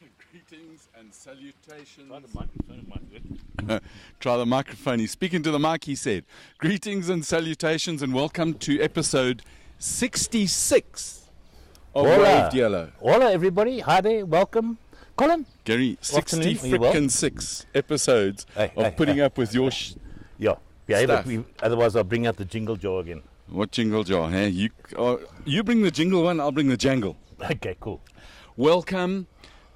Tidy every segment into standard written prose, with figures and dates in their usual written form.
Greetings and salutations. Try the microphone, might good. Try the microphone. He's speaking to the mic, he said. Greetings and salutations and welcome to episode 66 of Hola. Waved Yellow. Hola, everybody. Hi there. Welcome. Colin? Gary, 60 Afternoon. Are you well? frickin' 6 episodes of putting up with your Yeah. Behave Stuff. it. Otherwise, I'll bring out the jingle jar again. What jingle jar, huh? You bring the jingle one, I'll bring the jangle. Okay, cool. Welcome.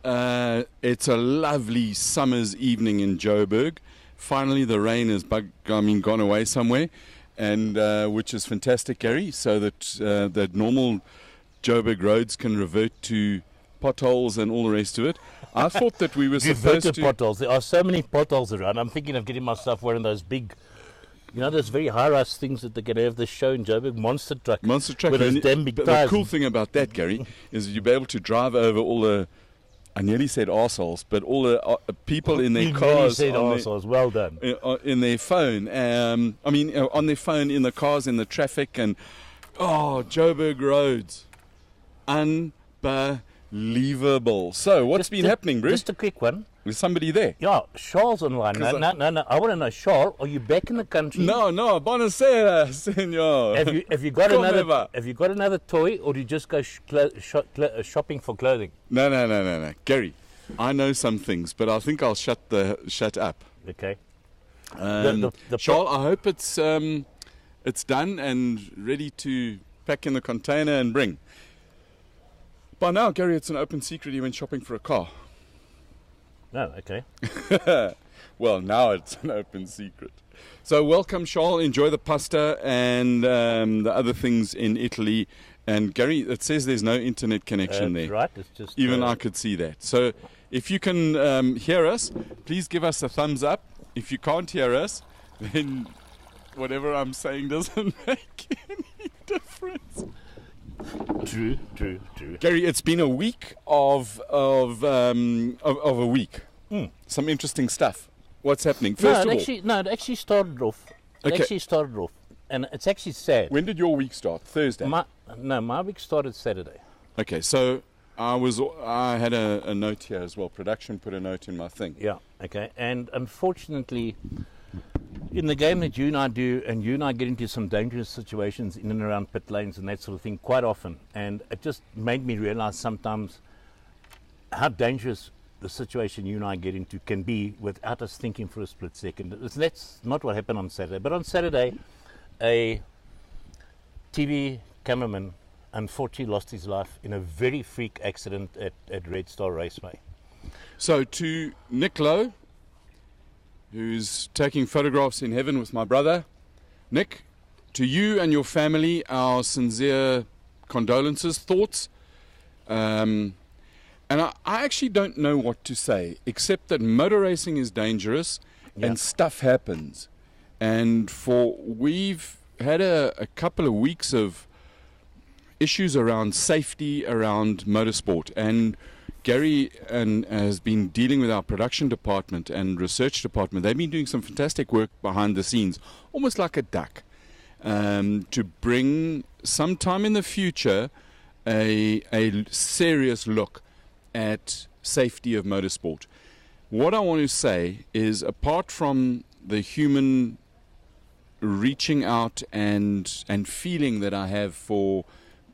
It's a lovely summer's evening in Joburg. Finally, the rain has gone away somewhere, and which is fantastic, Gary, so that normal Joburg roads can revert to potholes and all the rest of it. I thought that we were supposed to... potholes. There are so many potholes around. I'm thinking of getting myself one of those big, those very high-rise things that they're going to have this show in Joburg, Monster Truck. Monster Truck. With those damn big But tires. the cool thing about that, Gary, is you'll be able to drive over all the... I nearly said arseholes, but all the people in their You cars said on arseholes. Well done. in their phone. On their phone, in the cars, in the traffic, and Joburg roads, unbelievable. So, what's been happening, Bruce? Just a quick one. Is somebody there? Yeah, Charles online. No. I want to know, Charles, are you back in the country? No, buonasera, senor. Have you got Come another? over. Have you got another toy, or do you just go shopping for clothing? No, Gary. I know some things, but I think I'll shut up. Okay. Charles, I hope it's done and ready to pack in the container and bring. By now, Gary, it's an open secret he went shopping for a car. No, okay. Well, now it's an open secret. So welcome, Charles. Enjoy the pasta and the other things in Italy. And Gary, it says there's no internet connection there. Right, it's just... Even I could see that. So if you can hear us, please give us a thumbs up. If you can't hear us, then whatever I'm saying doesn't make any difference. True. Gary, it's been a week of a week. Some interesting stuff. What's happening? First of all, it actually started off. And it's actually sad. when did your week start? Thursday. My week started Saturday. Okay, so I had a note here as well. Production put a note in my thing. Yeah, okay. And unfortunately, in the game that you and I do, and you and I get into some dangerous situations in and around pit lanes and that sort of thing quite often, and it just made me realize sometimes how dangerous the situation you and I get into can be without us thinking for a split second. That's not what happened on Saturday. But on Saturday, a TV cameraman unfortunately lost his life in a very freak accident at Red Star Raceway. So to Nick Lowe, who's taking photographs in heaven with my brother, Nick, to you and your family, our sincere condolences, thoughts. And I actually don't know what to say, except that motor racing is dangerous and stuff happens. And we've had a couple of weeks of issues around safety, around motorsport. And Gary has been dealing with our production department and research department. They've been doing some fantastic work behind the scenes, almost like a duck, to bring sometime in the future a serious look at safety of motorsport. What I want to say is, apart from the human reaching out and feeling that I have for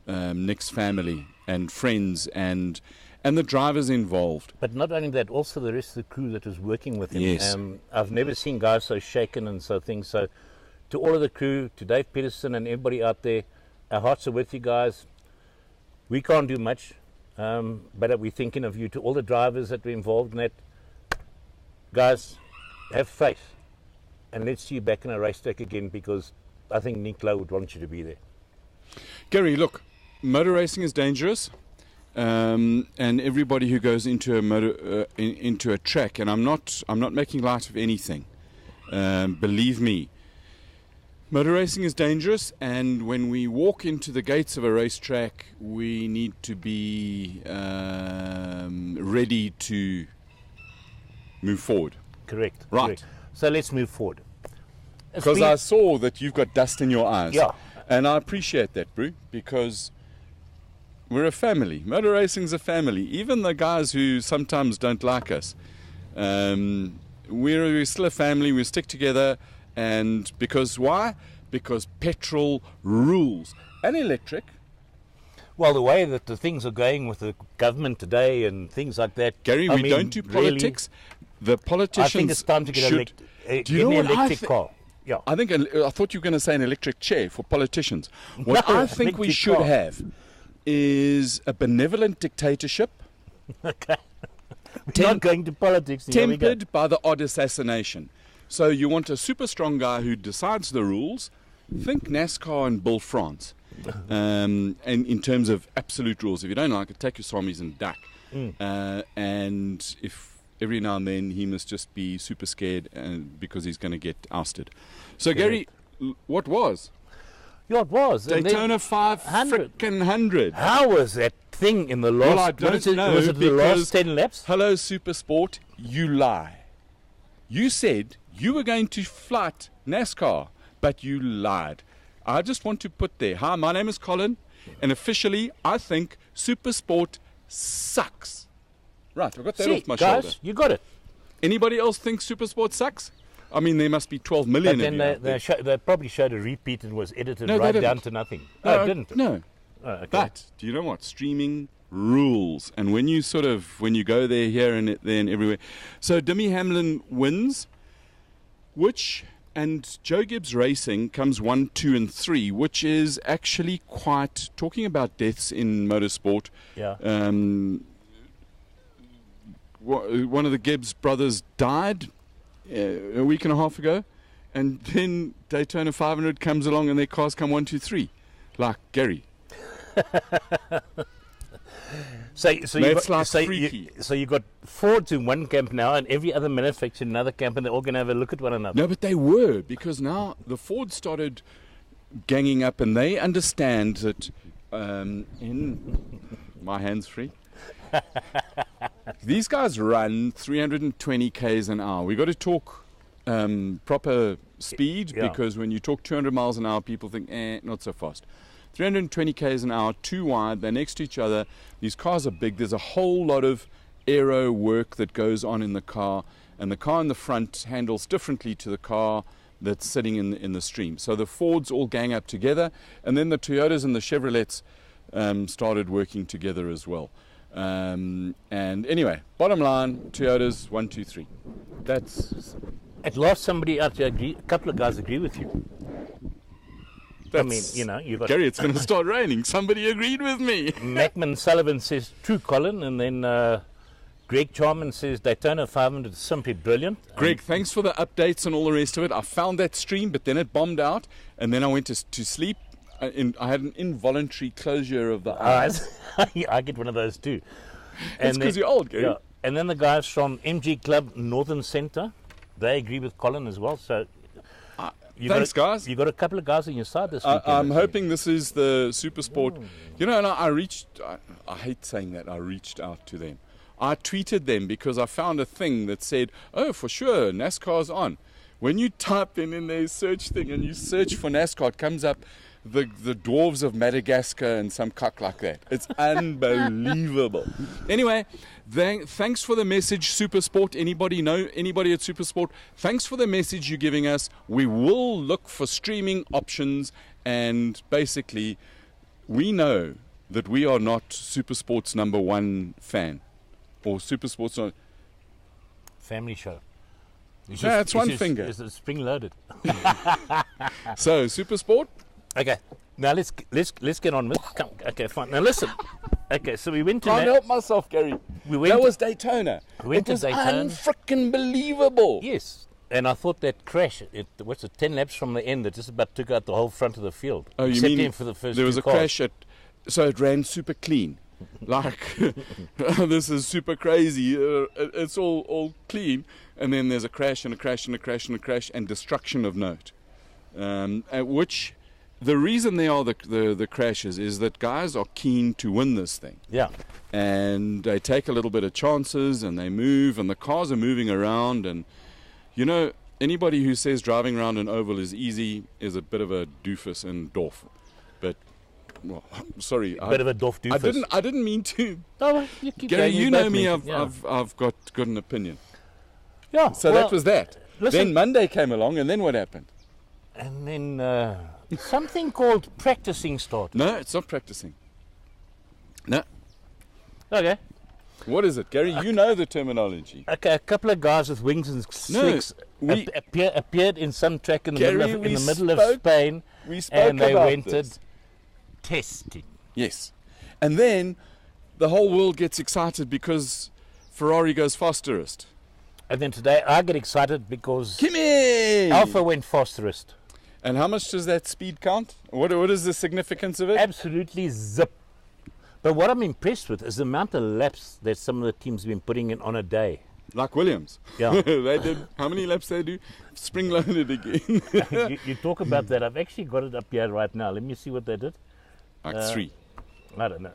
Nick's family and friends and the drivers involved. But not only that, also the rest of the crew that was working with him. Yes. I've never seen guys so shaken and so things. So to all of the crew, to Dave Peterson and everybody out there, our hearts are with you guys. We can't do much. But we're thinking of you. To all the drivers that were involved in that, guys, have faith and let's see you back in a racetrack again, because I think Nick Lowe would want you to be there. Gary, look, motor racing is dangerous, and everybody who goes into a track, and I'm not making light of anything. Believe me, motor racing is dangerous, and when we walk into the gates of a racetrack, we need to be ready to move forward. Correct. Right. Correct. So let's move forward. Because I saw that you've got dust in your eyes. Yeah. And I appreciate that, Brew, because We're a family. Motor racing's a family. Even the guys who sometimes don't like us, we're still a family. We stick together, and because why? Because petrol rules and electric. Well, the way that the things are going with the government today and things like that, Gary, I we mean, don't do politics. The I politicians. think it's time to get Do you know an what I electric car. Yeah. I think I thought you were going to say an electric chair for politicians. What No, I think we electric should car. have is a benevolent dictatorship, Okay. We're not going to politics. Here we go. tempered by the odd assassination. So you want a super strong guy who decides the rules. Think NASCAR and Bull France. And in terms of absolute rules, if you don't like it, take your swamis and duck. And if every now and then he must just be super scared because he's going to get ousted. So Gary, what was Yeah, it was. And then- Daytona 500? Frickin' 100. How was that thing in the last? Well, I what don't is it, know Was it the because- last 10 laps? Hello, Supersport. You lie. You said you were going to flight NASCAR, but you lied. I just want to put there. Hi, my name is Colin, and officially, I think Supersport sucks. Right, I've got that See, off my guys, shoulder. you got it. Anybody else think Supersport sucks? I mean, there must be 12 million But of then you out there. they probably showed a repeat and was edited No, they right didn't. down to nothing. No, it didn't. No. Oh, okay. But do you know what? Streaming rules. And when you when you go there, here, and there, and everywhere. So Demi Hamlin wins, and Joe Gibbs Racing comes 1, 2, and 3, which is actually quite, talking about deaths in motorsport. Yeah. One of the Gibbs brothers died a week and a half ago, and then Daytona 500 comes along and their cars come 1, 2, 3. Like Gary. So That's like freaky. so you got Fords in one camp now, and every other manufacturer in another camp, and they're all going to have a look at one another. No, but they were, because now the Ford started ganging up, and they understand that in my hands free. These guys run 320 k's an hour. We got to talk proper speed, Yeah. because when you talk 200 miles an hour, people think, not so fast. 320 k's an hour, too wide. They're next to each other. These cars are big. There's a whole lot of aero work that goes on in the car, and the car in the front handles differently to the car that's sitting in the stream. So the Fords all gang up together, and then the Toyotas and the Chevrolets started working together as well. And anyway, bottom line, Toyotas 1, 2, 3. That's At last, somebody out there, a couple of guys agree with you. I mean, you know, you got Gary, it's going to start raining. Somebody agreed with me. Macman Sullivan says true, Colin, and then Greg Charman says Daytona 500 is simply brilliant. Greg, thanks for the updates and all the rest of it. I found that stream, but then it bombed out, and then I went to sleep. I had an involuntary closure of the eyes. I get one of those too. It's because you're old, Gary. Yeah, and then the guys from MG Club Northern Centre, they agree with Colin as well. So Thanks, guys. You got a couple of guys on your side this weekend. I'm hoping this is the Supersport. You know, and I hate saying that, I reached out to them. I tweeted them because I found a thing that said, oh, for sure, NASCAR's on. When you type in their search thing and you search for NASCAR, it comes up the dwarves of Madagascar and some cock like that. It's unbelievable. Anyway, thanks for the message, Supersport. Anybody at Supersport? Thanks for the message you're giving us. We will look for streaming options, and basically, we know that we are not Supersport's number one fan, or Supersport's not. Family show. It's one finger. Is it spring loaded? So, Supersport. Okay, now let's get on with. Come, okay, fine. Now listen. Okay, so we went to. Can't help myself, Gary. That was Daytona. We went it was to Daytona. unfrickin' believable. Yes, and I thought that crash. What's it? 10 laps from the end that just about took out the whole front of the field. Oh, you except mean in for the first there was two a cars. crash so it ran super clean. Like, this is super crazy. It's all clean, and then there's a crash and a crash and a crash and a crash and destruction of note. At which, the reason they are the crashes is that guys are keen to win this thing. Yeah. And they take a little bit of chances, and they move, and the cars are moving around, and you know, anybody who says driving around an oval is easy is a bit of a doofus and dwarf. But well, sorry. Bit of a doff doofus. I didn't mean to. Oh, you keep Gary, going, you both know me. mentioned, yeah. I've got an opinion. Yeah. So well, that was that. listen- Then Monday came along, and then what happened? And then something called practicing started. No, it's not practicing. No. Okay. What is it, Gary? You know the terminology. Okay, a couple of guys with wings and slicks we- appeared in some track in the Gary, middle of, we in the middle of spoke- Spain, We spoke and they about went this. testing. Yes. And then the whole world gets excited because Ferrari goes fasterest. And then today I get excited because Kimi! Alpha went fasterest. And how much does that speed count? What is the significance of it? Absolutely zip. But what I'm impressed with is the amount of laps that some of the teams have been putting in on a day. Like Williams. Yeah. They did, how many laps they do? Spring loaded again. you talk about that. I've actually got it up here right now. Let me see what they did. Like 3. I don't know.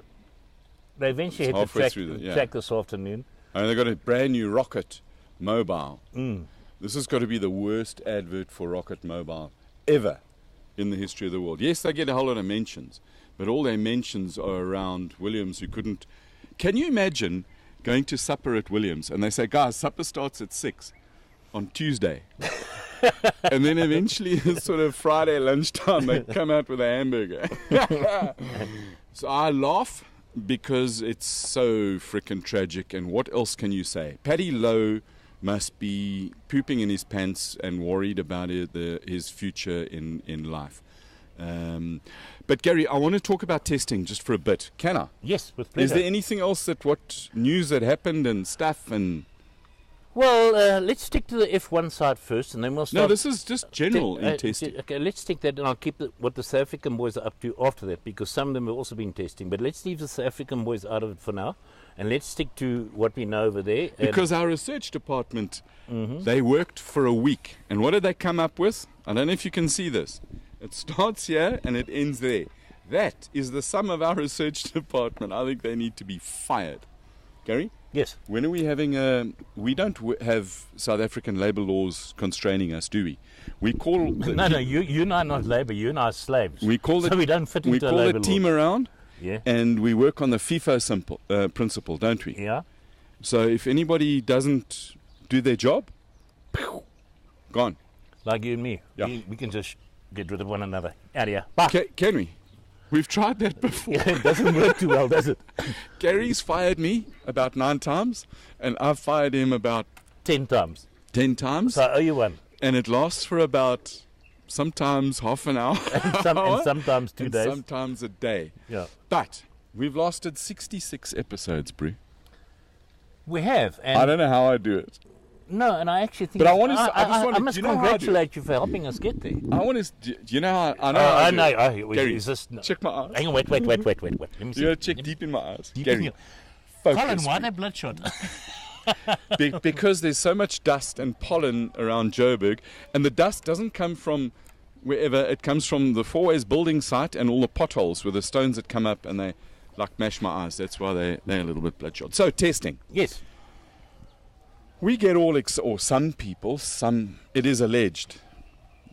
They eventually It's hit the halfway through the- yeah. track this afternoon. And they've got a brand new Rocket Mobile. Mm. This has got to be the worst advert for Rocket Mobile ever in the history of the world. Yes, they get a whole lot of mentions, but all their mentions are around Williams who couldn't. Can you imagine going to supper at Williams and they say, guys, supper starts at 6 on Tuesday. And then eventually, sort of Friday lunchtime, they come out with a hamburger. So I laugh because it's so freaking tragic. And what else can you say? Paddy Lowe must be pooping in his pants and worried about his future in life. But Gary, I want to talk about testing just for a bit. Can I? Yes, with pleasure. Is there anything else what news that happened and stuff and? Well, let's stick to the F1 side first, and then we'll start. No, this is just general in testing. Okay, let's stick that, and I'll keep what the South African boys are up to after that, because some of them have also been testing. But let's leave the South African boys out of it for now, and let's stick to what we know over there. Because our research department, they worked for a week, and what did they come up with? I don't know if you can see this. It starts here and it ends there. That is the sum of our research department. I think they need to be fired. Gary? Yes. When are we having we don't have South African labour laws constraining us, do we? We call No, you and I are not labour, you and I are slaves. We call so it, we don't fit we into a call labour the team law. around, Yeah. and we work on the FIFO principle, don't we? Yeah. So if anybody doesn't do their job, gone. Like you and me. Yeah. We can just get rid of one another. Out of here. Bye. Can we? We've tried that before. It doesn't work too well, does it? Gary's fired me about 9 times, and I've fired him about 10 times. 10 times, So I owe you one. and it lasts for about sometimes half an hour, And sometimes 2 and days. sometimes a day. Yeah. But we've lasted 66 episodes, Brew. We have. And I don't know how I do it. No, and I actually think But I want to. I must you know how I do it? congratulate you for helping us get there. I want to. Do you know how I know? Oh, how I do know. it? Oh, Gary, is this, no. check my eyes. Hang on, wait. Let me see. You gotta check deep in my eyes, Deep in Gary. your- Focus. Colin, why that bloodshot? Because there's so much dust and pollen around Joburg, and the dust doesn't come from wherever. It comes from the Fourways building site and all the potholes with the stones that come up and they like mash my eyes. That's why they're a little bit bloodshot. So testing. Yes. We get all, or some people, it is alleged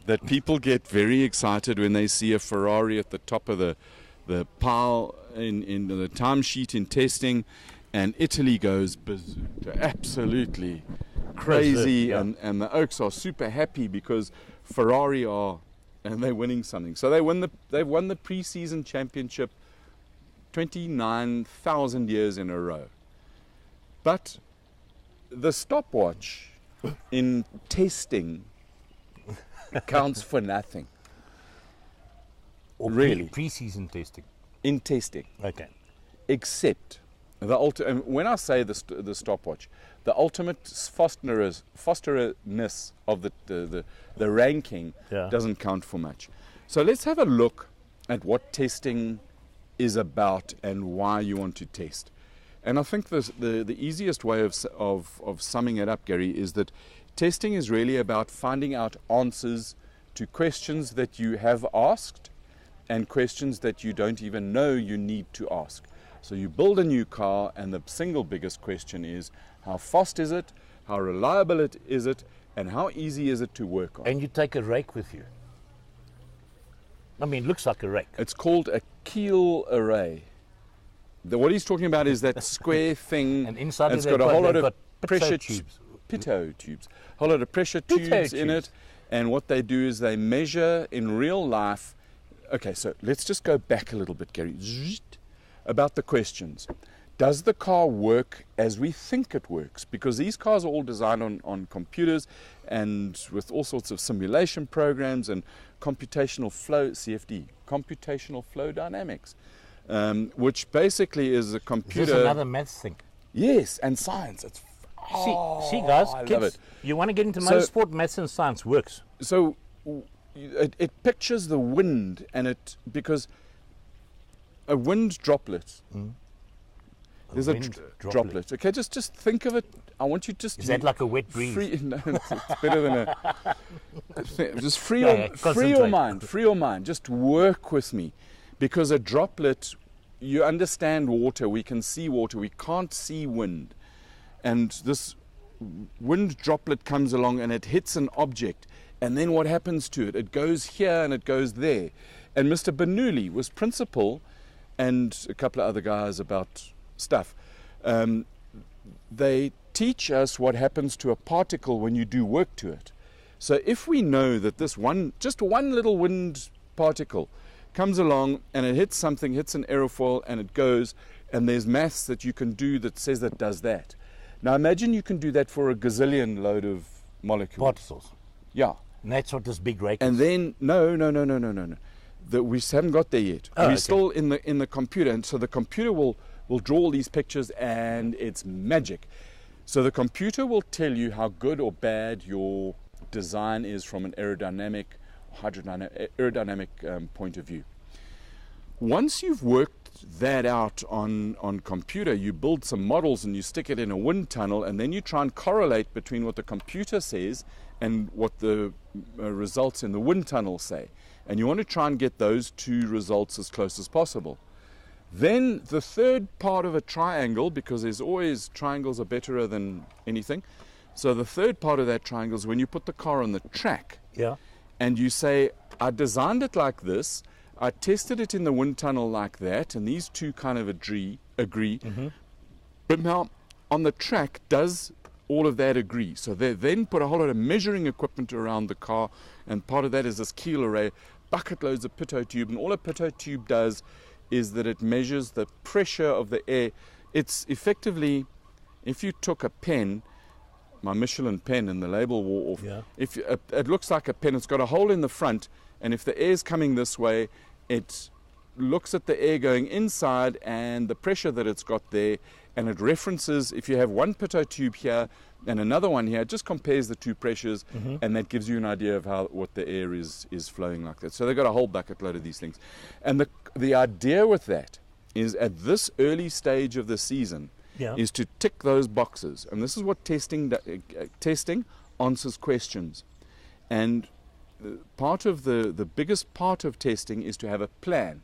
that people get very excited when they see a Ferrari at the top of the pile in the timesheet in testing, and Italy goes berserk, absolutely crazy, Berserk, yeah. and the Oaks are super happy because Ferrari and they're winning something. So they've won the pre-season championship 29,000 years in a row. But the stopwatch in testing counts for nothing. Or Really? Pre-season testing. In testing, Okay. except and when I say the stopwatch, the ultimate fostererness of the ranking Yeah. doesn't count for much. So let's have a look at what testing is about and why you want to test. And I think the easiest way of summing it up, Gary, is that testing is really about finding out answers to questions that you have asked and questions that you don't even know you need to ask. So you build a new car, and the single biggest question is, how fast is it, how reliable is it, and how easy is it to work on? And you take a rake with you. I mean, it looks like a rake. It's called a keel array. What he's talking about is that square thing. And inside it's of got a whole lot they've of got pressure tubes. pitot tubes. A whole lot of pressure tubes in it. And what they do is they measure in real life. Okay, so let's just go back a little bit, Gary. About the questions. Does the car work as we think it works? Because these cars are all designed on computers and with all sorts of simulation programs and computational flow, CFD, computational flow dynamics, which basically is a computer. Is this another maths thing? Yes, and science. It's See guys, I kids, love it. You want to get into motorsport, maths and science works. So it pictures the wind, and because a wind droplet. There's a droplet. Okay, just think of it. I want you just. Is that like a wet breeze? No, it's better than a. Just free your mind. Free your mind. Just work with me, because a droplet, you understand water. We can see water. We can't see wind, and this wind droplet comes along and it hits an object, and then what happens to it? It goes here and it goes there, and Mr. Bernoulli was principal, and a couple of other guys about stuff. They teach us what happens to a particle when you do work to it. So if we know that this just one little wind particle comes along and it hits something, hits an aerofoil, and it goes, and there's maths that you can do that says that does that. Now imagine you can do that for a gazillion load of molecules. Particles. Yeah. And that's what this big rake is. And then no. We haven't got there yet. Oh, We're okay. still in the computer, and so the computer will draw all these pictures, and it's magic. So the computer will tell you how good or bad your design is from an aerodynamic point of view. Once you've worked that out on computer, you build some models and you stick it in a wind tunnel, and then you try and correlate between what the computer says and what the results in the wind tunnel say. And you want to try and get those two results as close as possible. Then the third part of a triangle, because there's always triangles are better than anything. So the third part of that triangle is when you put the car on the track. Yeah. And you say, I designed it like this, I tested it in the wind tunnel like that, and these two kind of agree. Mm-hmm. But now on the track, does all of that agree? So they then put a whole lot of measuring equipment around the car, and part of that is this keel array, bucket loads of pitot tube, and all a pitot tube does is that it measures the pressure of the air. It's effectively, if you took a pen, my Michelin pen, and the label wore off, Yeah. It looks like a pen. It's got a hole in the front, and if the air's coming this way, it looks at the air going inside and the pressure that it's got there, and it references, if you have one pitot tube here and another one here, it just compares the two pressures, and that gives you an idea of what the air is flowing like that. So they've got a whole bucket load of these things. And the idea with that is, at this early stage of the season, Yeah. is to tick those boxes. And this is what testing answers questions. And part of the biggest part of testing is to have a plan.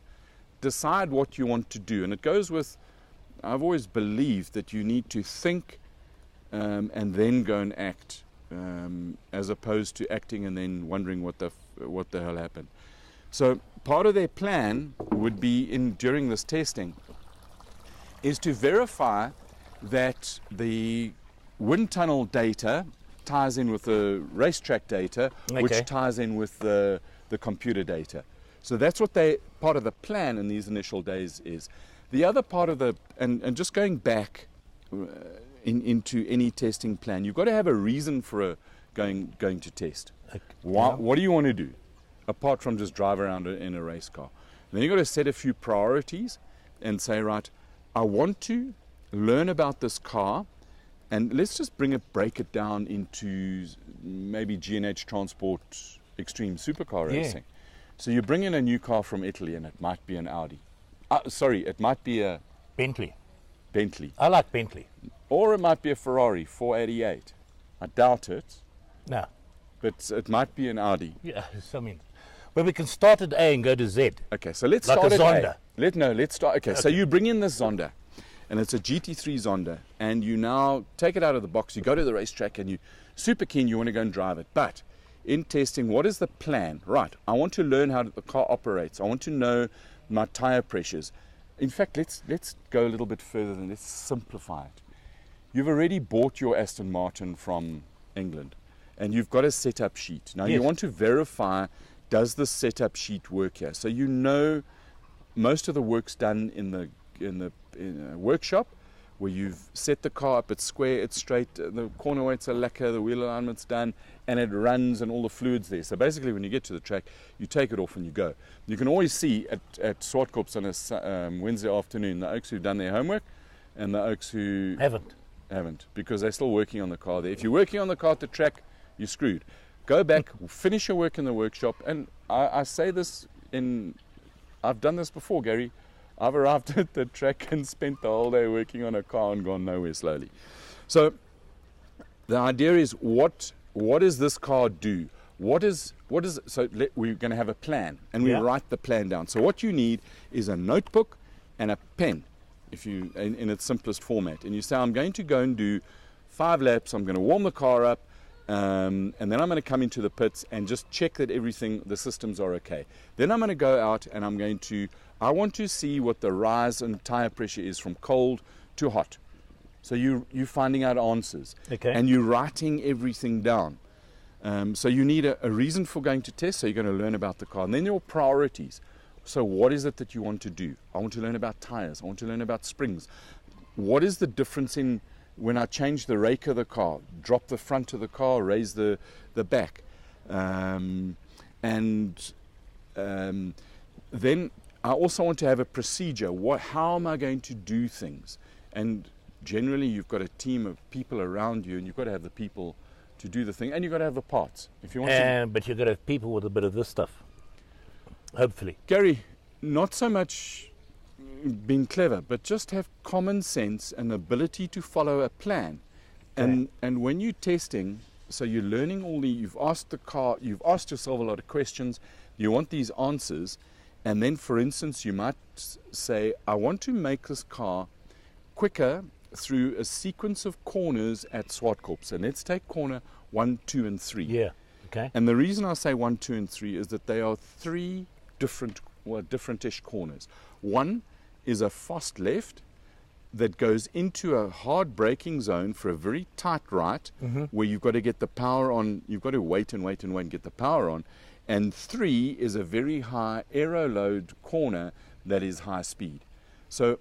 Decide what you want to do. And it goes with, I've always believed that you need to think and then go and act, as opposed to acting and then wondering what the hell happened. So part of their plan would be, during this testing, is to verify that the wind tunnel data ties in with the racetrack data, which ties in with the computer data. So that's what part of the plan in these initial days is. The other part of and just going back into any testing plan, you've got to have a reason for going to test. What do you want to do, apart from just drive around in a race car? And then you've got to set a few priorities and say, right, I want to learn about this car, and let's just break it down into maybe G&H Transport extreme supercar racing. So you bring in a new car from Italy, and it might be an Audi. It might be a Bentley. Bentley. I like Bentley. Or it might be a Ferrari 488. I doubt it, No. but it might be an Audi. Yeah, but we can start at A and go to Z. Okay, so let's Like start a at Zonda. Let's start. Okay, so you bring in this Zonda, and it's a GT3 Zonda, and you now take it out of the box. You go to the racetrack, and you're super keen. You want to go and drive it, but in testing, what is the plan? Right, I want to learn how the car operates. I want to know my tire pressures. In fact, let's go a little bit further than let's simplify it. You've already bought your Aston Martin from England, and you've got a setup sheet. Now you want to verify, does the setup sheet work here? So you know most of the work's done in a workshop, where you've set the car up, it's square, it's straight, the corner weights are lacquer, the wheel alignment's done, and it runs and all the fluid's there. So basically when you get to the track, you take it off and you go. You can always see at Swartkorps on a Wednesday afternoon, the oaks who've done their homework and the oaks who haven't, because they're still working on the car there. If you're working on the car at the track, you're screwed. Go back, finish your work in the workshop, and I say this I've done this before, Gary. I've arrived at the track and spent the whole day working on a car and gone nowhere slowly. So the idea is, what does this car do? So we're going to have a plan, and we write the plan down. So what you need is a notebook and a pen, if you in its simplest format. And you say, I'm going to go and do 5 laps. I'm going to warm the car up. And then I'm going to come into the pits and just check that the systems are okay. Then I'm going to go out and I want to see what the rise in tire pressure is from cold to hot. So you're finding out answers. Okay. And you're writing everything down. So you need a reason for going to test, so you're going to learn about the car. And then your priorities. So what is it that you want to do? I want to learn about tires. I want to learn about springs. What is the difference in when I change the rake of the car, drop the front of the car, raise the back, then I also want to have a procedure. How am I going to do things? And generally, you've got a team of people around you, and you've got to have the people to do the thing, and you've got to have the parts. If you want but you've got to have people with a bit of this stuff, hopefully. Gary, not so much being clever, but just have common sense and ability to follow a plan. And when you're testing, so you're learning you've asked the car, you've asked yourself a lot of questions, you want these answers, and then for instance you might say, I want to make this car quicker through a sequence of corners at Swartkorps. And let's take corner 1, 2 and 3. Yeah. Okay. And the reason I say 1, 2 and 3 is that they are 3 different-ish corners. One is a fast left that goes into a hard braking zone for a very tight right, where you've got to get the power on, you've got to wait and get the power on. And 3 is a very high aero load corner that is high speed. So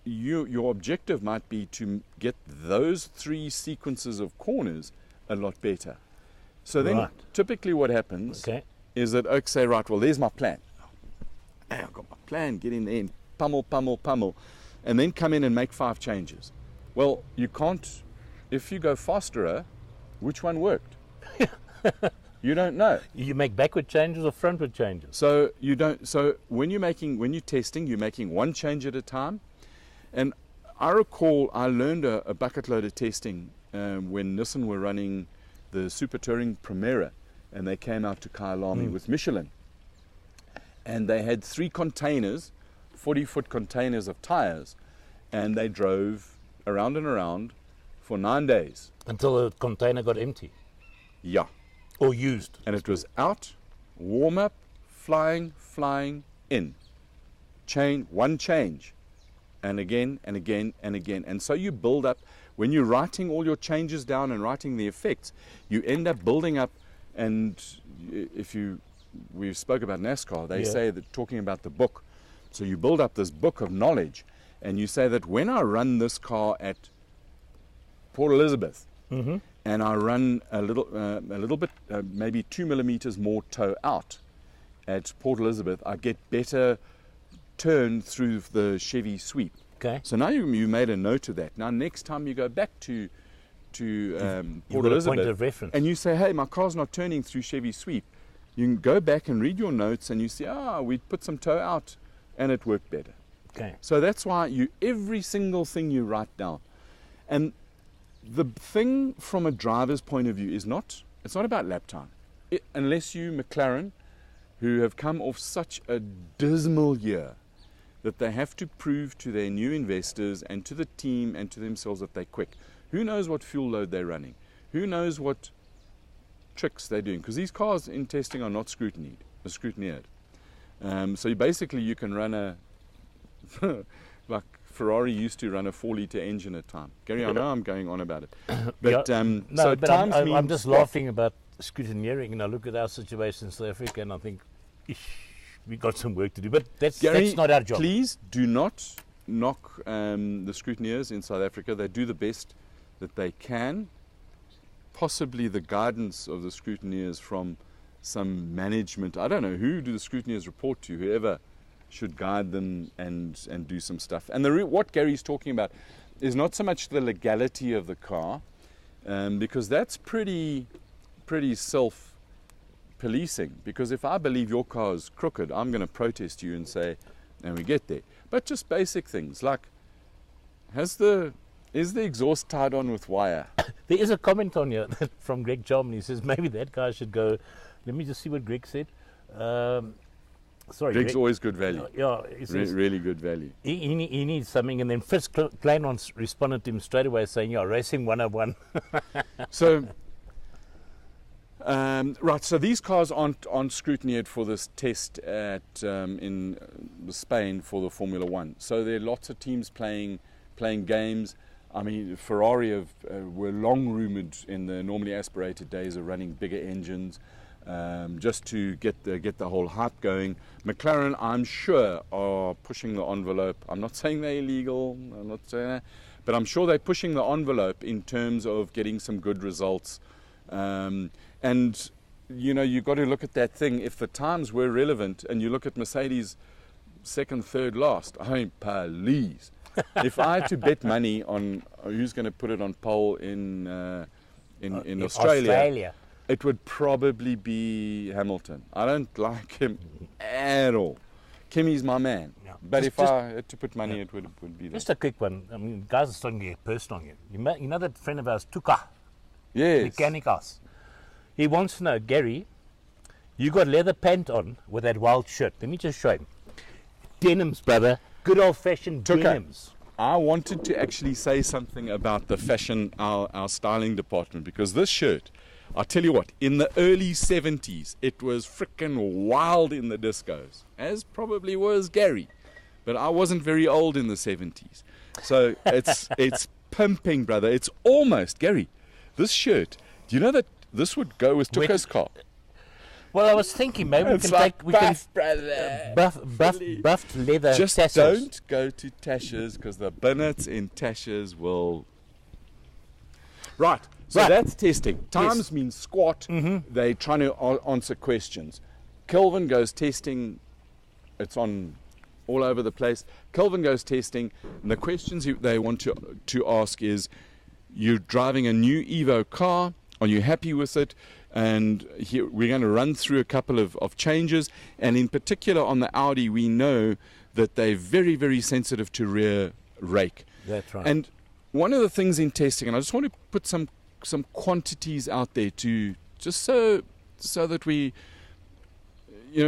your objective might be to get those 3 sequences of corners a lot better. So then typically what happens is that oaks say, right, well, there's my plan. I've got my plan, get in there and pummel, and then come in and make 5 changes. Well, you can't, if you go faster, which one worked? You don't know. You make backward changes or frontward changes? So you don't. So when you're testing, you're making 1 change at a time. And I recall I learned a bucket load of testing when Nissan were running the Super Touring Primera, and they came out to Kyalami with Michelin. And they had 3 containers, 40-foot containers of tires, and they drove around and around for 9 days. Until the container got empty? Yeah. Or used? And it was out, warm up, flying, in. One change. And again, and again, and again. And so you build up, when you're writing all your changes down and writing the effects, you end up building up, and we spoke about NASCAR, they say that talking about the book. So you build up this book of knowledge, and you say that when I run this car at Port Elizabeth, and I run a little bit, maybe 2 millimeters more toe out at Port Elizabeth, I get better turn through the Chevy sweep. Okay. So now you made a note of that. Now next time you go back to Port Elizabeth, a point of reference, and you say, hey, my car's not turning through Chevy sweep, you can go back and read your notes, and you see, we put some toe out, and it worked better. Okay. So that's why every single thing you write down. And the thing from a driver's point of view it's not about lap time. Unless you McLaren, who have come off such a dismal year that they have to prove to their new investors and to the team and to themselves that they're quick. Who knows what fuel load they're running? Who knows what tricks they're doing? Because these cars in testing are not scrutineered. So you can run a like Ferrari used to run a 4-litre engine at time. Gary, I know I'm going on about it, but No, so but times I'm means just what? laughing about scrutineering, and I look at our situation in South Africa, and I think, we got some work to do. But that's not our job. Please do not knock the scrutineers in South Africa. They do the best that they can. Possibly the guidance of the scrutineers from some management. I don't know, who do the scrutineers report to? Whoever should guide them and do some stuff. And what Gary's talking about is not so much the legality of the car, because that's pretty self-policing. Because if I believe your car is crooked, I'm going to protest you and say, and we get there. But just basic things like, is the exhaust tied on with wire? There is a comment on here from Greg Jarman. He says maybe that guy should go. Let me just see what Greg said. Sorry, Greg's Greg, always good value. Yeah, he says Really good value. he needs something, and then Fritz Klein responded to him straight away saying, "Yeah, racing 101." So, right. So these cars aren't scrutinized for this test in Spain for the Formula One. So there are lots of teams playing games. I mean, Ferrari were long rumoured in the normally aspirated days of running bigger engines, just to get the whole hype going. McLaren, I'm sure, are pushing the envelope. I'm not saying they're illegal. I'm not saying that, but I'm sure they're pushing the envelope in terms of getting some good results. And you've got to look at that thing. If the times were relevant, and you look at Mercedes second, third, last, I mean, please. If I had to bet money on who's going to put it on pole in Australia, it would probably be Hamilton. I don't like him at all. Kimmy's my man. Yeah. But if I had to put money, it would be that. Just a quick one. I mean, guys are starting to get personal here. You know that friend of ours, Tuka, Yes. Mechanic House. He wants to know, Gary, you got leather pant on with that wild shirt. Let me just show him. Denims, brother. Good old-fashioned denims. I wanted to actually say something about the fashion, our styling department, because this shirt, I'll tell you what, in the early 70s, it was frickin' wild in the discos, as probably was Gary. But I wasn't very old in the 70s. So it's pimping, brother. It's almost, Gary, this shirt, do you know that this would go with Tuka's car? Well, I was thinking maybe It's we can like take brother. buffed leather Just tassels. don't go to Tasha's, because the bonnets in Tasha's will... Right, so Right. that's testing. Times means squat. They're trying to answer questions. Kelvin goes testing. It's on all over the place. Kelvin goes testing, and the questions they want to ask is, you're driving a new Evo car. Are you happy with it? And here we're going to run through a couple of changes. And in particular on the Audi, we know that they're very, very sensitive to rear rake. That's right. And one of the things in testing, and I just want to put some quantities out there to just so that we,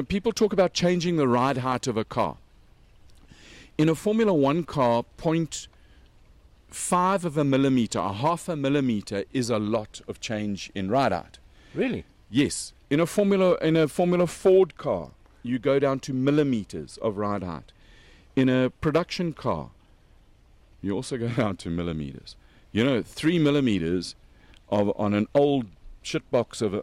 people talk about changing the ride height of a car. In a Formula One car, 0.5 of a millimeter, a half a millimeter, is a lot of change in ride height. Really? Yes. In a Formula Ford car, you go down to millimeters of ride height. In a production car, you also go down to millimeters. 3 millimeters on an old shitbox of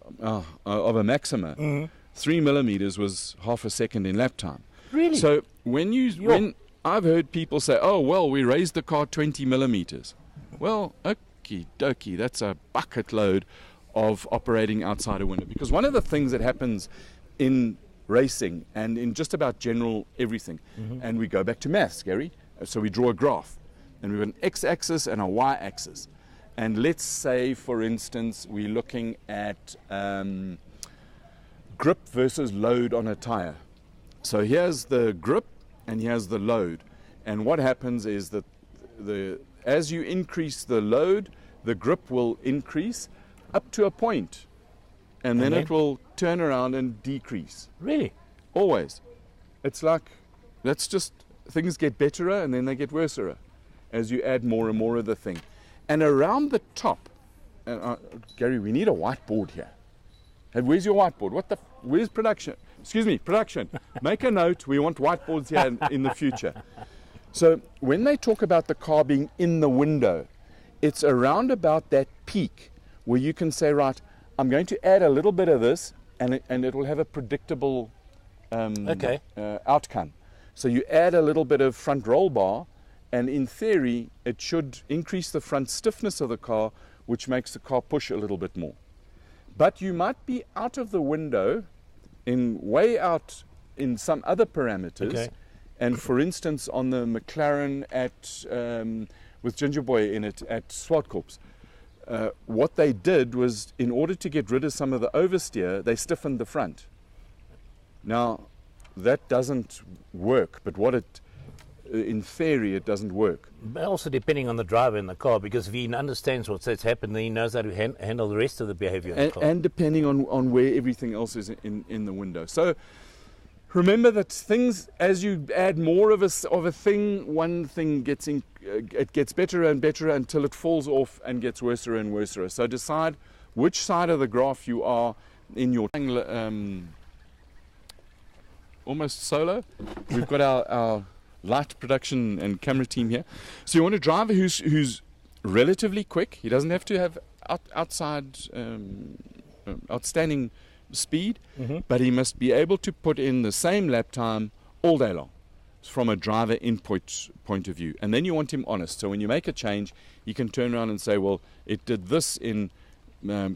a Maxima, 3 millimeters was half a second in lap time. Really? So when I've heard people say, "Oh well, we raised the car 20 millimeters," well, okie dokie, that's a bucket load of operating outside a window. Because one of the things that happens in racing and in just about general everything, and we go back to maths, Gary, so we draw a graph, and we've got an x-axis and a y-axis. And let's say, for instance, we're looking at grip versus load on a tire. So here's the grip and here's the load. And what happens is that as you increase the load, the grip will increase up to a point, and then it will turn around and decrease. Really? Always. It's like, that's just, things get betterer and then they get worser as you add more and more of the thing. And around the top, Gary, we need a whiteboard here. Hey, where's your whiteboard? Where's production? excuse me, production, make a note. We want whiteboards here in the future. So when they talk about the car being in the window, it's around about that peak where you can say, right, I'm going to add a little bit of this, and it will have a predictable outcome. So you add a little bit of front roll bar, and in theory, it should increase the front stiffness of the car, which makes the car push a little bit more. But you might be out of the window, way out in some other parameters. Okay. And for instance, on the McLaren with Ginger Boy in it at Swartkorps, what they did was, in order to get rid of some of the oversteer, they stiffened the front. Now, that doesn't work, but in theory, it doesn't work. But also depending on the driver in the car, because if he understands what's happened, then he knows how to handle the rest of the behavior in the car. And depending on where everything else is in the window. So remember that things, as you add more of a thing, one thing it gets better and better until it falls off and gets worse and worse. So decide which side of the graph you are in your almost solo. We've got our light production and camera team here. So you want a driver who's relatively quick. He doesn't have to have outstanding speed, but he must be able to put in the same lap time all day long from a driver input point of view. And then you want him honest. So when you make a change, he can turn around and say, well, it did this in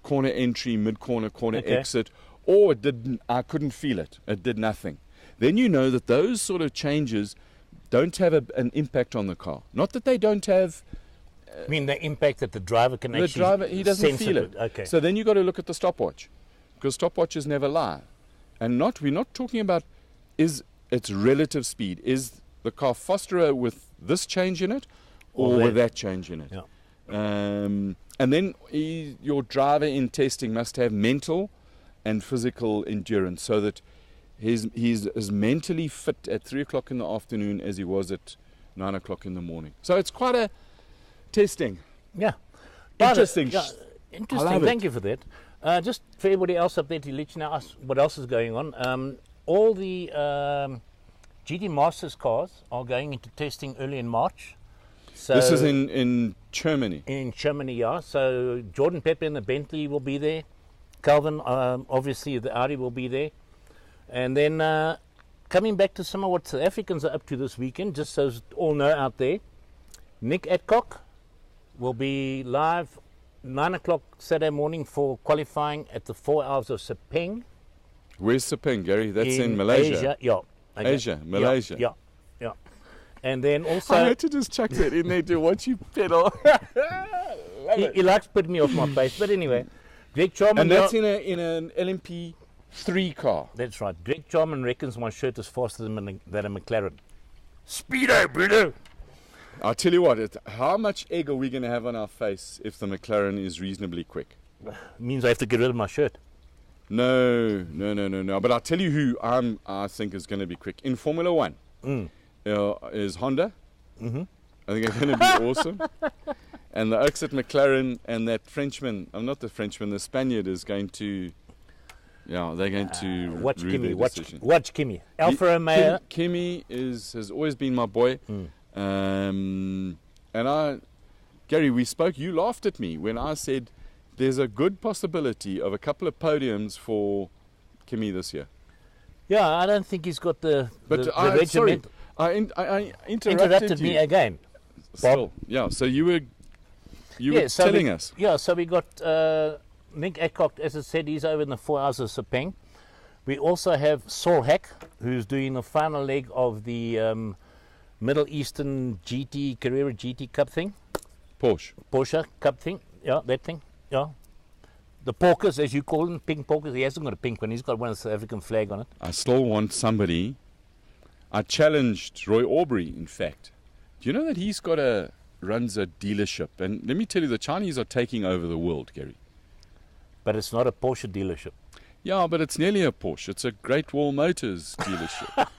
corner entry, mid-corner, corner exit, or it didn't. I couldn't feel it. It did nothing. Then you know that those sort of changes don't have an impact on the car. Not that they don't have. I mean, the impact that the driver can actually. The driver, he doesn't feel it. Okay. So then you got to look at the stopwatch, because stopwatches never lie, and we're not talking about its relative speed. Is the car faster with this change in it, or with that change in it? Yeah. And then your driver in testing must have mental and physical endurance, so that he's as mentally fit at 3 o'clock in the afternoon as he was at 9 o'clock in the morning. So it's quite a testing. Yeah. Interesting. Interesting. Thank you for that. Just for everybody else up there to let you know what else is going on. All the GT Masters cars are going into testing early in March. So this is in Germany. In Germany, yeah. So Jordan Pepper and the Bentley will be there. Calvin, obviously the Audi will be there. And then coming back to some of what South Africans are up to this weekend, just so you all know out there, Nick Adcock will be live 9 o'clock Saturday morning for qualifying at the 4 Hours of Sepang. Where's Sepang, Gary? That's in Malaysia. Asia, yeah. Okay. Asia, Malaysia. Yeah. And then also... I had to just chuck that in there to watch you pedal. he likes putting me off my face, but anyway. Greg Charman... And that's in an LMP3 car. That's right. Greg Charman reckons my shirt is faster than a McLaren. Speedo, Bruno! I'll tell you what, how much egg are we going to have on our face if the McLaren is reasonably quick? Means I have to get rid of my shirt. No. But I'll tell you who I think is going to be quick. In Formula One is Honda. Mm-hmm. I think they're going to be awesome. And the Oaks at McLaren and that Frenchman, not the Frenchman, the Spaniard is going to... Yeah, they're going to watch Kimi. Watch Kimi. Alfa Romeo. Kimi has always been my boy. And Gary, we spoke. You laughed at me when I said there's a good possibility of a couple of podiums for Kimi this year. Yeah, I don't think he's got the regiment. Sorry, I interrupted me again. Still, yeah. So you were telling us. Yeah. So we got. Nick Adcock, as I said, he's over in the 4 Hours of Sepang. We also have Saul Hack, who's doing the final leg of the Middle Eastern Carrera GT Cup thing. Porsche Cup thing. Yeah, that thing. Yeah. The porkers, as you call them, pink porkers. He hasn't got a pink one. He's got one with the South African flag on it. I still want somebody. I challenged Roy Aubrey, in fact. Do you know that he's runs a dealership? And let me tell you, the Chinese are taking over the world, Gary. But it's not a Porsche dealership. Yeah, but it's nearly a Porsche. It's a Great Wall Motors dealership.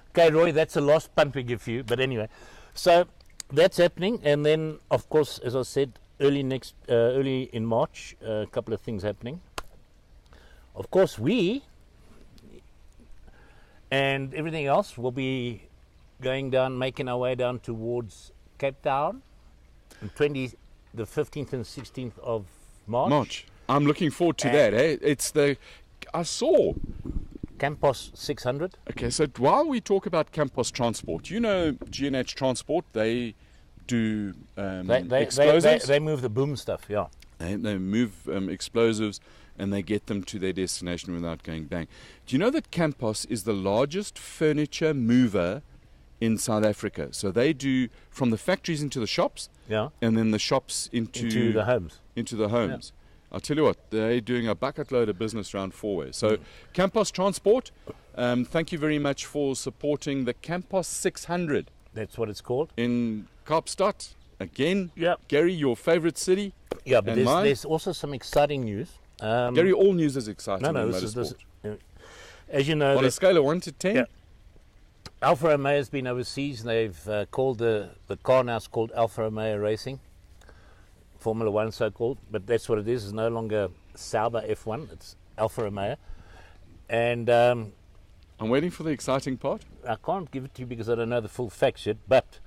Okay, Roy, that's a lost punt we give you. But anyway, so that's happening. And then, of course, as I said, early in March, a couple of things happening. Of course, we And everything else will be going down, making our way down towards Cape Town on the 15th and 16th of March. I'm looking forward to that. Eh? I saw Campos 600. Okay, so while we talk about Campos Transport, you know G&H Transport, they do explosives. They move the boom stuff, yeah. They move explosives and they get them to their destination without going bang. Do you know that Campos is the largest furniture mover in South Africa? So they do from the factories into the shops, yeah, and then the shops into the homes. Yeah. I'll tell you what, they're doing a bucket load of business around Fourways. So Campos Transport, thank you very much for supporting the Campos 600. That's what it's called. In Kaapstad. Again, Yep. Gary, your favorite city. Yeah, but and there's also some exciting news. Gary, all news is exciting No, in this motorsport. is as you know, On a scale of 1 to 10? Yeah. Alfa Romeo has been overseas. They've called the car now is called Alfa Romeo Racing, Formula One so-called, but that's what it is. It's no longer Sauber F1. It's Alfa Romeo, and I'm waiting for the exciting part. I can't give it to you because I don't know the full facts yet. But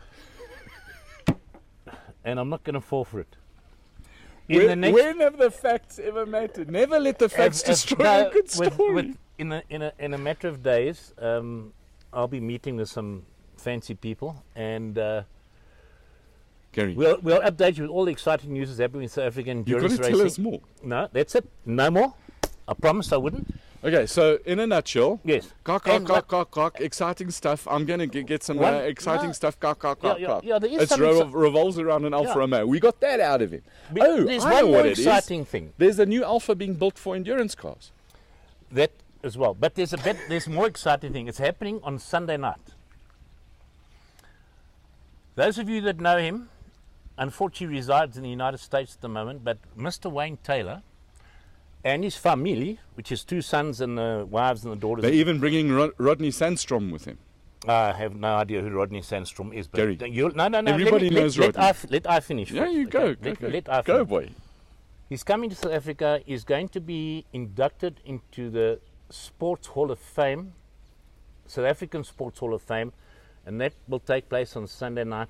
and I'm not going to fall for it. When have the facts ever mattered? Never let the facts destroy a good story. In a matter of days, I'll be meeting with some fancy people, and Gary, we'll update you with all the exciting news that's happening in South African endurance you've got to racing. tell us more. No, that's it. No more. I promised I wouldn't. Okay, so in a nutshell, Yes. Exciting stuff. I'm going to get some exciting stuff. Yeah, there is It some revolves around an Alfa Romeo. We got that out of him. There's I know one what more it is. exciting thing. There's a new Alfa being built for endurance cars. That as well. But there's more exciting thing. It's happening on Sunday night. Those of you that know him, unfortunately resides in the United States at the moment, but Mr. Wayne Taylor and his family, which is 2 sons and the wives and the daughters. They're even bringing Rodney Sandstrom with him. I have no idea who Rodney Sandstrom is. But Gary, no. everybody knows Rodney. Let I finish. Yeah, first, you go. okay? Go, boy. He's coming to South Africa. He's going to be inducted into the Sports Hall of Fame, South African Sports Hall of Fame, and that will take place on Sunday night.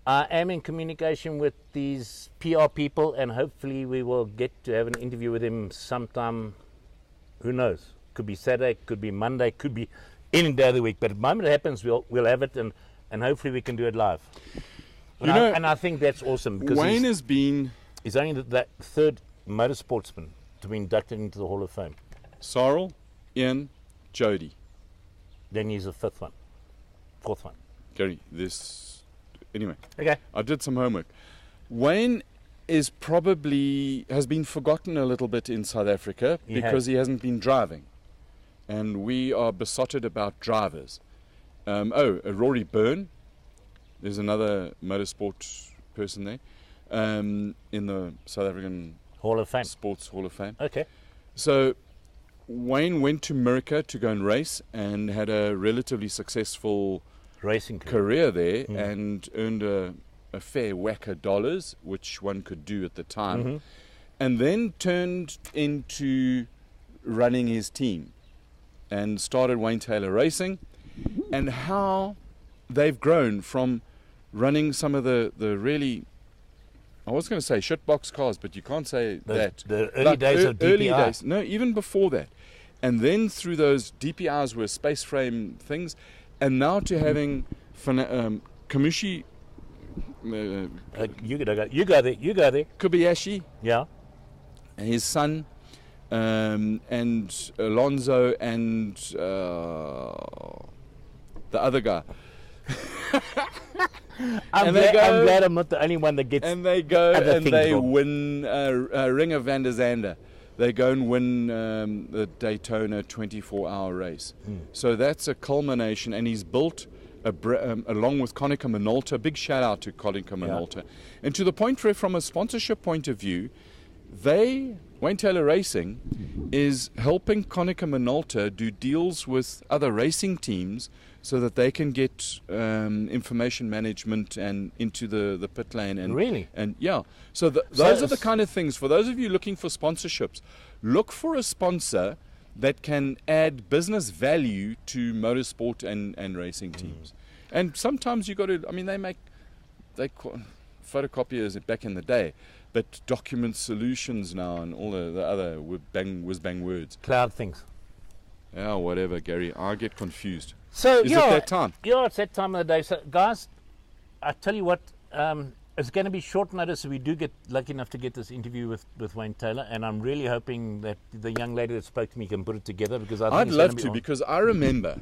I am in communication with these PR people, and hopefully we will get to have an interview with him sometime. Who knows? Could be Saturday, could be Monday, could be any day of the week. But the moment it happens, we'll have it, and hopefully we can do it live. And I think that's awesome because Wayne has been. He's only the third motorsportsman to be inducted into the Hall of Fame. Sarl, Ian, Jody. Then he's the fourth one. Gary, anyway. Okay. I did some homework. Wayne has been forgotten a little bit in South Africa because he hasn't been driving. And we are besotted about drivers. Rory Byrne. There's another motorsport person there. In the South African Hall of Fame. Sports Hall of Fame. Okay. So Wayne went to America to go and race and had a relatively successful racing career there and earned a fair whack of dollars, which one could do at the time, and then turned into running his team and started Wayne Taylor Racing, and how they've grown from running some of the really, I was going to say shitbox cars, but you can't say that. The early days of DPI. Early days, no, even before that. And then through those DPIs were space frame things, and now to having Kamushi. You go there. Kobayashi. Yeah. His son, and Alonso, and the other guy. I'm glad I'm not the only one that gets. And they go and they wrong. win Ring of Van der Zande. They go and win the Daytona 24-hour race. So that's a culmination, and he's built along with Konica Minolta. Big shout out to Konica Minolta, and to the point where, from a sponsorship point of view, Wayne Taylor Racing is helping Konica Minolta do deals with other racing teams so that they can get information management and into the pit lane. And really? And yeah. So those are the kind of things, for those of you looking for sponsorships, look for a sponsor that can add business value to motorsport and racing teams. And sometimes you got to, I mean, photocopiers back in the day, but document solutions now and all the other whiz-bang words. Cloud things. Yeah, whatever, Gary. I get confused. So Is it that time? Yeah, it's that time of the day. So, guys, I tell you what, it's going to be short notice if we do get lucky enough to get this interview with Wayne Taylor, and I'm really hoping that the young lady that spoke to me can put it together, because I'd love to, because I remember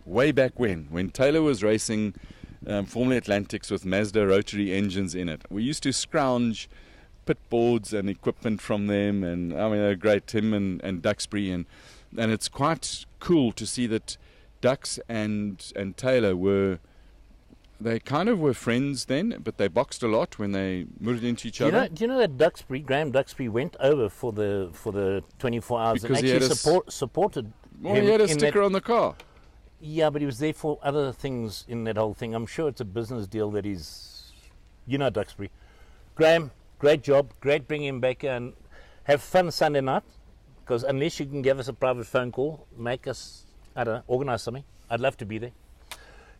way back when Taylor was racing Formula Atlantics with Mazda rotary engines in it. We used to scrounge pit boards and equipment from them, and I mean, they're great, Tim and Duxbury, and it's quite cool to see that Dux and Taylor were friends then, but they boxed a lot when they moved into each other. Do you know that Graham Duxbury went over for the 24 hours because and actually supported well, him. He had a sticker on the car. Yeah, but he was there for other things in that whole thing. I'm sure it's a business deal that he's, Duxbury. Graham, great job. Great bringing him back, and have fun Sunday night, because unless you can give us a private phone call, make us, organise something. I'd love to be there.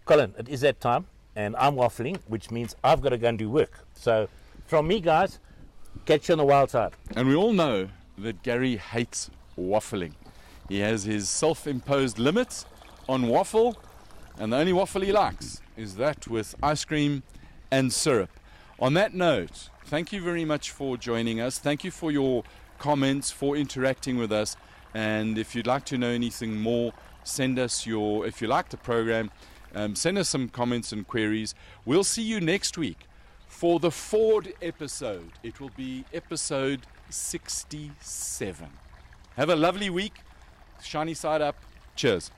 Colin, it is that time, and I'm waffling, which means I've got to go and do work. So from me, guys, catch you on the wild side. And we all know that Gary hates waffling. He has his self-imposed limits on waffle, and the only waffle he likes is that with ice cream and syrup. On that note, thank you very much for joining us. Thank you for your comments, for interacting with us, and if you'd like to know anything more, send us if you like the program, send us some comments and queries. We'll see you next week for the Ford episode. It will be episode 67. Have a lovely week. Shiny side up. Cheers.